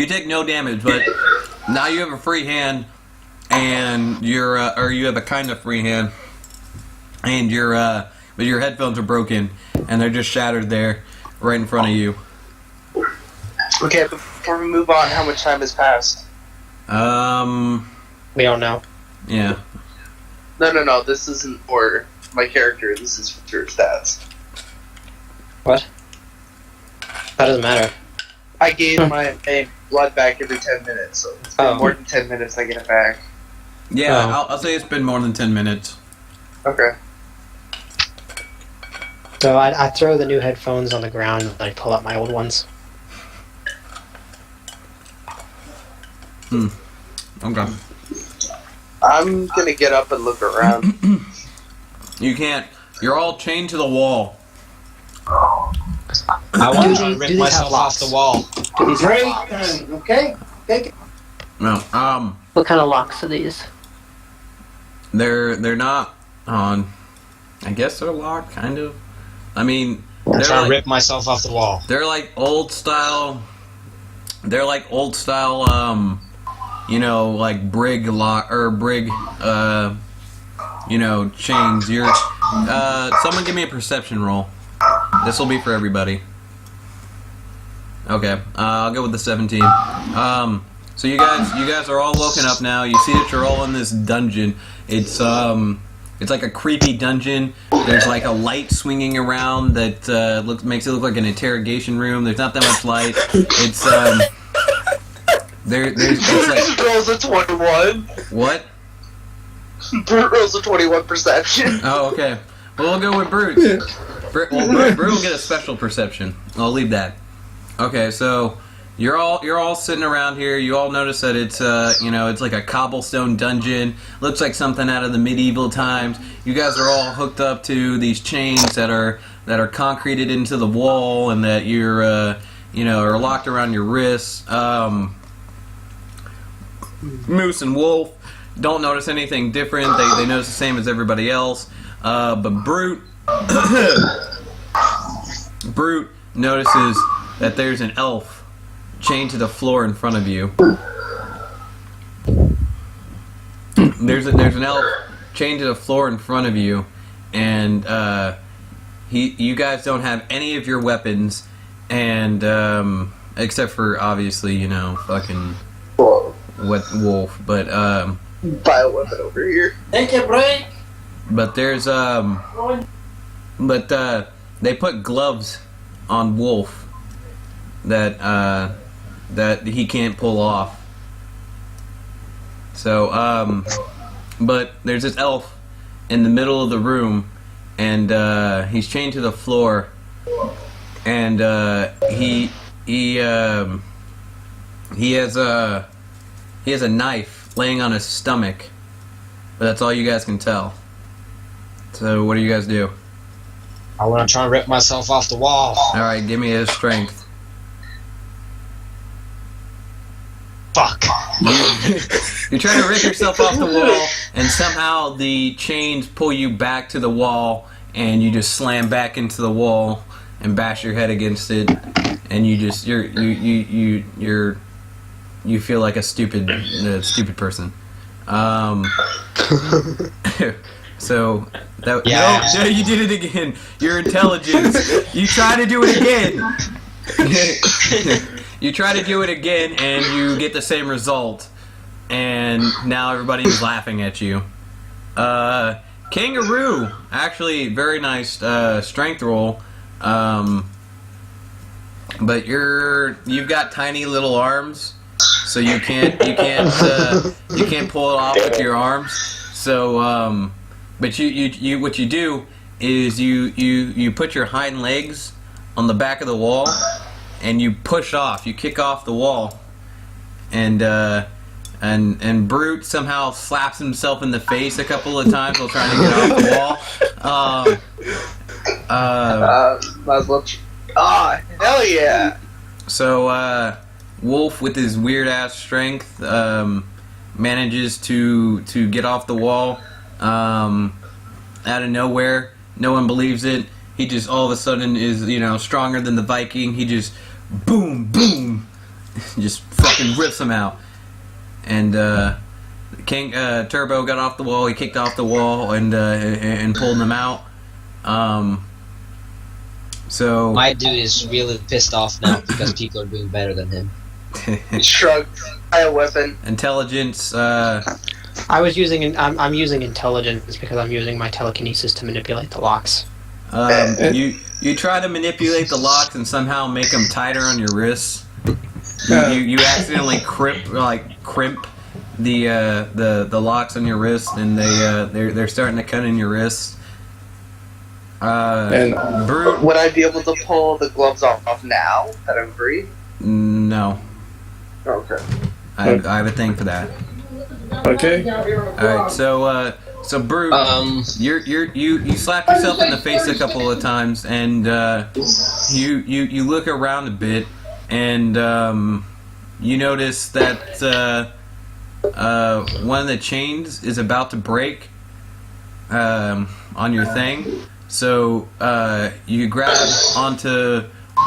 You take no damage, but now you have a free hand, and or you have a kind of free hand, and but your headphones are broken, and they're just shattered there, right in front of you. Okay, before we move on, how much time has passed? We don't know. Yeah. No. This isn't for my character. This is for your stats. What? That doesn't matter. I gain my blood back every 10 minutes, so if it's been more than 10 minutes, I get it back. Yeah, I'll say it's been more than 10 minutes. Okay. So I throw the new headphones on the ground and I pull out my old ones. Okay. I'm gonna get up and look around. You can't. You're all chained to the wall. I want to rip myself off the wall. Great. Okay. Take it. No. What kind of locks are these? They're not on. I guess they're locked, kind of. I mean, I'm trying to rip myself off the wall. They're like old style. They're like old style. Like brig lock or brig. Chains. Someone give me a perception roll. This will be for everybody. Okay, I'll go with the 17. So you guys are all woken up now. You see that you're all in this dungeon. It's like a creepy dungeon. There's like a light swinging around that makes it look like an interrogation room. There's not that much light. It's it's like Rolls a 21. what? Brute rolls a 21 perception. Oh, okay. Well, we'll go with Brute. Brute will get a special perception. I'll leave that. Okay, so you're all sitting around here. You all notice that it's it's like a cobblestone dungeon. Looks like something out of the medieval times. You guys are all hooked up to these chains that are concreted into the wall, and that you're are locked around your wrists. Moose and Wolf don't notice anything different. They notice the same as everybody else. But Brute notices that there's an elf chained to the floor in front of you. There's an elf chained to the floor in front of you, and you guys don't have any of your weapons, and except for obviously fucking Wolf, but Bioweapon over here. Take a break. but there's they put gloves on Wolf that he can't pull off. So but there's this elf in the middle of the room, and he's chained to the floor, and he has a knife laying on his stomach, but that's all you guys can tell. So what do you guys do? I want to try and rip myself off the wall. Alright, give me his strength. Fuck. You try to rip yourself off the wall, and somehow the chains pull you back to the wall, and you just slam back into the wall and bash your head against it, and you feel like a stupid person. So that no, you did it again. Your intelligence. You try to do it again. You try to do it again, and you get the same result. And now everybody's laughing at you. Kangaroo, actually, very nice strength roll. But you've got tiny little arms, so you can't pull it off with your arms. So but you what you do is you put your hind legs on the back of the wall, and you push off. You kick off the wall, and Brute somehow slaps himself in the face a couple of times while trying to get off the wall. Might as well. Hell yeah! So Wolf, with his weird ass strength, manages to get off the wall out of nowhere. No one believes it. He just all of a sudden is stronger than the Viking. He just boom, just fucking rips them out. And King Turbo got off the wall. He kicked off the wall and pulled them out. So My dude is really pissed off now because people are doing better than him. Shrugged. I a weapon. intelligence. I'm using intelligence because I'm using my telekinesis to manipulate the locks. You try to manipulate the locks and somehow make them tighter on your wrists. You accidentally crimp the locks on your wrist, and they're starting to cut in your wrists. Brute. Would I be able to pull the gloves off now that I'm free? No, Okay. I have a thing for that. Okay. All right, so Brute, you slap yourself in the face a couple of times, and you look around a bit, and you notice that one of the chains is about to break on your thing. So you grab onto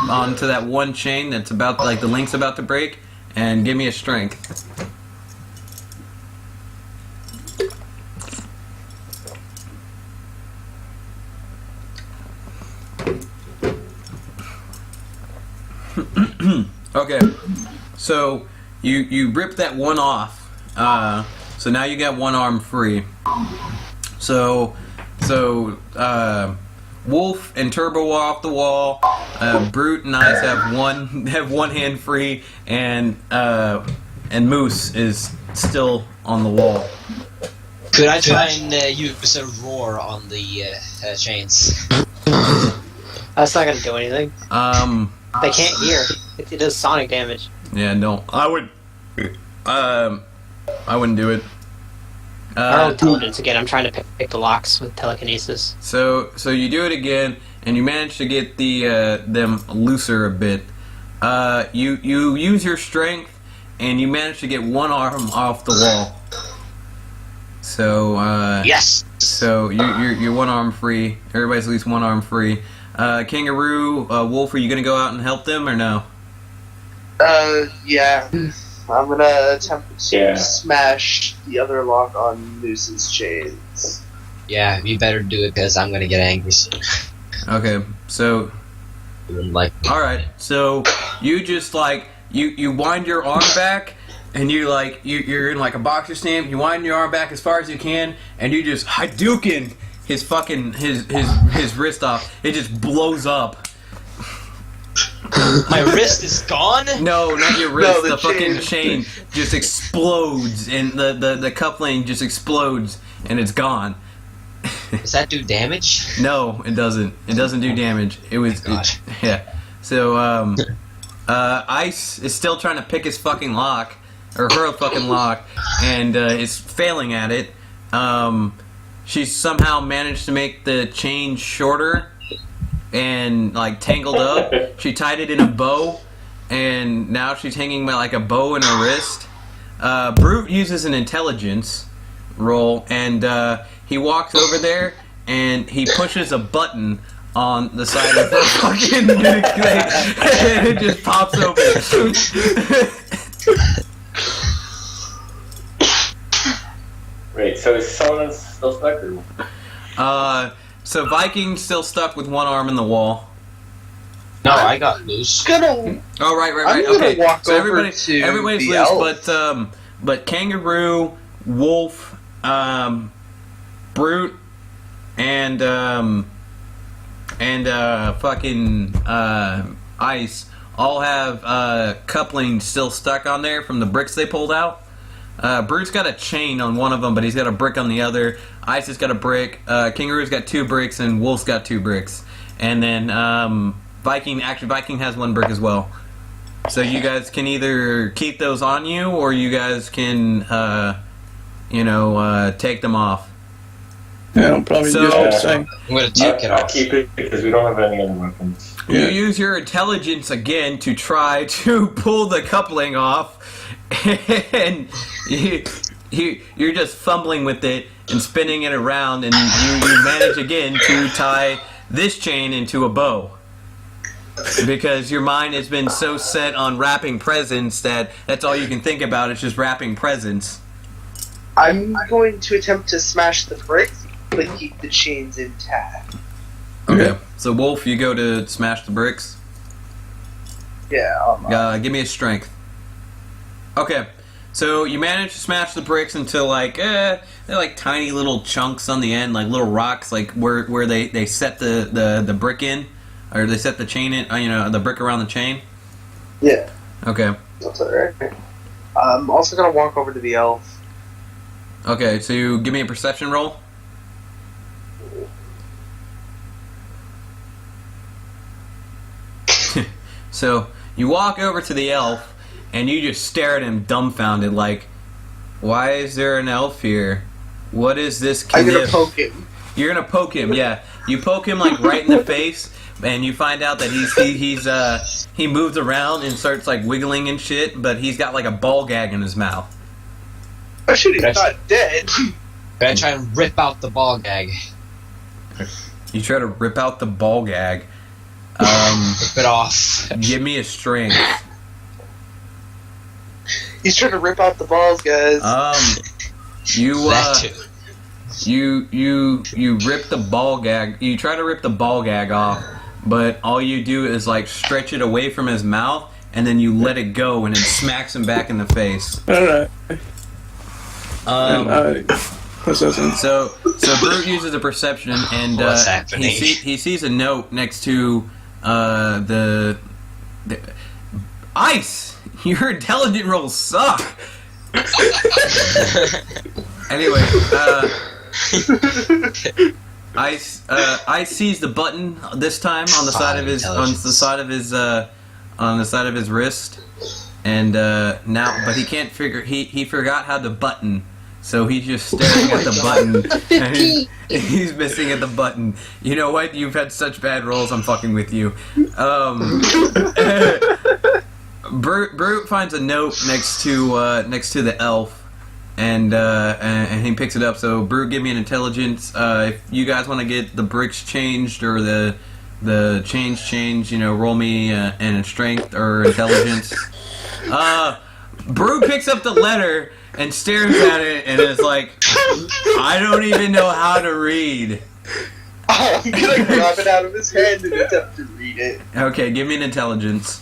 that one chain that's about, like, the link's about to break, and give me a strength. Okay, so you rip that one off. So now you got one arm free. So Wolf and Turbo are off the wall. Brute and Ice have one hand free, and Moose is still on the wall. Could I try and use a roar on the chains? That's not gonna do anything. They can't hear. It does sonic damage. Yeah, no, I wouldn't do it. Our intelligence again. I'm trying to pick the locks with telekinesis. So you do it again, and you manage to get them looser a bit. You use your strength, and you manage to get one arm off the wall. So Yes. So you're one arm free. Everybody's at least one arm free. Kangaroo, Wolf, are you gonna go out and help them or no? Yeah. I'm gonna attempt to smash the other lock on Moose's chains. Yeah, you better do it because I'm gonna get angry soon. Okay, so Like, alright, so you just like you wind your arm back, and you're in like a boxer stance. You wind your arm back as far as you can, and you just Hadouken his fucking his wrist off. It just blows up. my wrist is gone? No, not your wrist. No, the fucking chain. chain just explodes, and the coupling just explodes, and it's gone. Does that do damage? No, it doesn't. It doesn't do damage. It was God. yeah. So Ice is still trying to pick his fucking lock, or her fucking lock, and is failing at it. She somehow managed to make the chain shorter and like tangled up. She tied it in a bow, and now she's hanging by like a bow in her wrist. Brute uses an intelligence roll, and he walks over there and he pushes a button on the side of her fucking thing, and it just pops open. Wait, so is someone still stuck or? So Viking's still stuck with one arm in the wall. No, I got loose. Gonna Oh, right. I'm gonna Okay, walk so over to everybody's the loose, elf. but Kangaroo, Wolf, Brute, and fucking Ice all have couplings still stuck on there from the bricks they pulled out. Brute's got a chain on one of them, but he's got a brick on the other. Ice has got a brick. Kangaroo's got 2 bricks, and Wolf's got 2 bricks. And then Viking has 1 brick as well. So you guys can either keep those on you, or you guys can, take them off. Yeah, I'll probably So- just the same. I'm gonna take it I'll off. keep it because we don't have any other weapons. You Yeah. use your intelligence again to try to pull the coupling off, and you're just fumbling with it and spinning it around, and you manage again to tie this chain into a bow. because your mind has been so set on wrapping presents that that's all you can think about. It's just wrapping presents. I'm going to attempt to smash the bricks, but keep the chains intact. Okay. So Wolf, you go to smash the bricks. Yeah. Give me a strength. Okay. So you manage to smash the bricks until they're like tiny little chunks on the end, like little rocks, like where they set the brick in, or they set the chain in, the brick around the chain. Yeah. Okay. That's alright. I'm also gonna walk over to the elf. Okay. So you give me a perception roll. So you walk over to the elf. And you just stare at him dumbfounded, like, why is there an elf here? What is this kid? I'm gonna poke him. You're gonna poke him, yeah. You poke him like right in the face, and you find out that he moves around and starts like wiggling and shit, but he's got like a ball gag in his mouth. I should he's not dead. I try and rip out the ball gag. You try to rip out the ball gag. Rip it off. Give me a strength. He's trying to rip out the balls, guys. You rip the ball gag. You try to rip the ball gag off, but all you do is like stretch it away from his mouth, and then you let it go, and it smacks him back in the face. Alright. So Brute uses a perception, and What's happening? he sees a note next to the Ice. Your intelligent rolls suck. Anyway, Ice sees the button this time on the side of his wrist, and but he can't figure. He forgot how to button, so he's just staring at the button. And he's missing at the button. You know what? You've had such bad rolls. I'm fucking with you. Brute finds a note next to the elf, and he picks it up. So Brute, give me an intelligence. If you guys want to get the bricks changed or the chains changed, roll me in strength or intelligence. Brute picks up the letter and stares at it and is like, I don't even know how to read. I'm gonna grab it out of his hand and attempt to read it. Okay, give me an intelligence.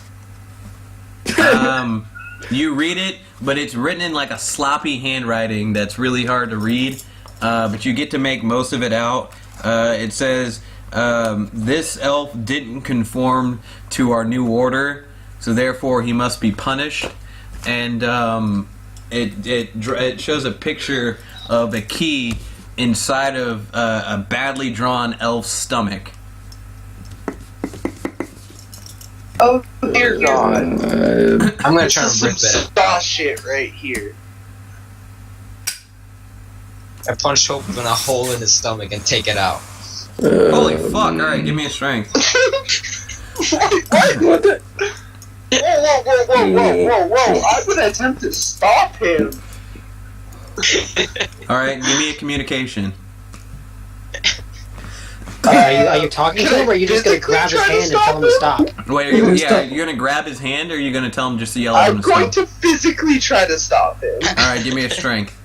You read it, but it's written in like a sloppy handwriting that's really hard to read, but you get to make most of it out. It says, this elf didn't conform to our new order, so therefore he must be punished. And it shows a picture of a key inside of a badly drawn elf's stomach. Oh dear God! I'm gonna try This and is rip some it. star shit right here. I punch open a hole in his stomach and take it out. Holy fuck! Alright, give me a strength. What the? Whoa! I'm gonna attempt to stop him. Alright, give me a communication. Are you talking to him, or are you just gonna grab his hand and tell him to stop? Wait, you're gonna grab his hand, or are you gonna tell him just to yell at him I'm to going stop? to physically try to stop him. Alright, give me a strength.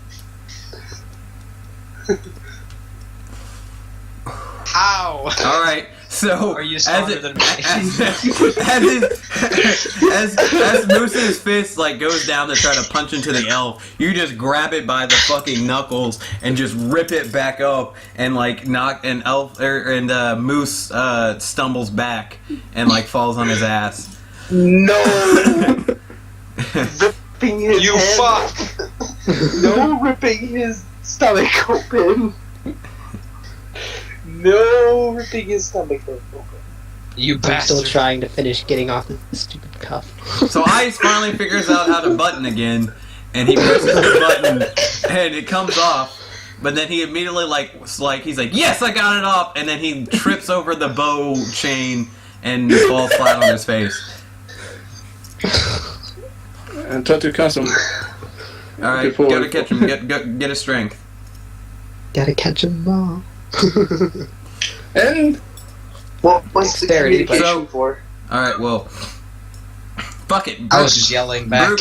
How? Alright, so Are you stronger than me? as Moose's fist like goes down to try to punch into the elf, you just grab it by the fucking knuckles and just rip it back up and like knock an elf and Moose stumbles back and like falls on his ass. No! Ripping his You head. fuck! No ripping his stomach open. No ripping his stomach open. You I'm still bastard. trying to finish getting off this stupid cuff. So Ice finally figures out how to button again, and he presses the button, and it comes off. But then he immediately he's like, yes, I got it off, and then he trips over the bow chain and falls flat on his face. And try to catch him. All right, Before- gotta catch him. Get his strength. Gotta catch 'em all. And What's the Dexterity, communication so- for? All right. Well, fuck it. I was just yelling back.